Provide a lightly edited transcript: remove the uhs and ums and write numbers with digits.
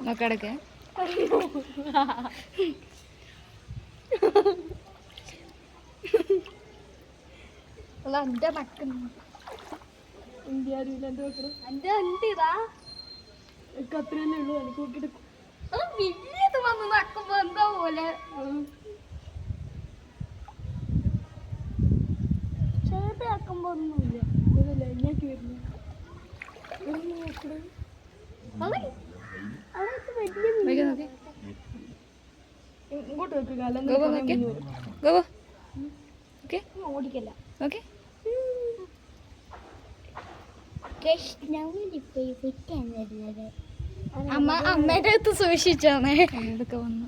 നോക്കടക്കെ എന്റെ മക്കൾ ഇന്ത്യ അറിയില്ല എൻ്റെ മക്കളും എന്റെ എന്തിതാ എനിക്ക് അത്രയല്ലേ ഉള്ളൂ എനിക്ക് നോക്കിയെടുക്കും വലിയത് വന്ന് നക്കുമ്പോ എന്താ പോലെ ചെറുതാക്കുമ്പോ ഒന്നുമില്ല അതല്ല ഇങ്ങേക്ക് വരുന്നു ഇങ്ങോട്ട് വെക്കുക അല്ലെങ്കിൽ ഓടിക്കല്ല ഓക്കെ അമ്മയുടെ അടുത്ത് സൂക്ഷിച്ചാണേ ഇതൊക്കെ വന്നു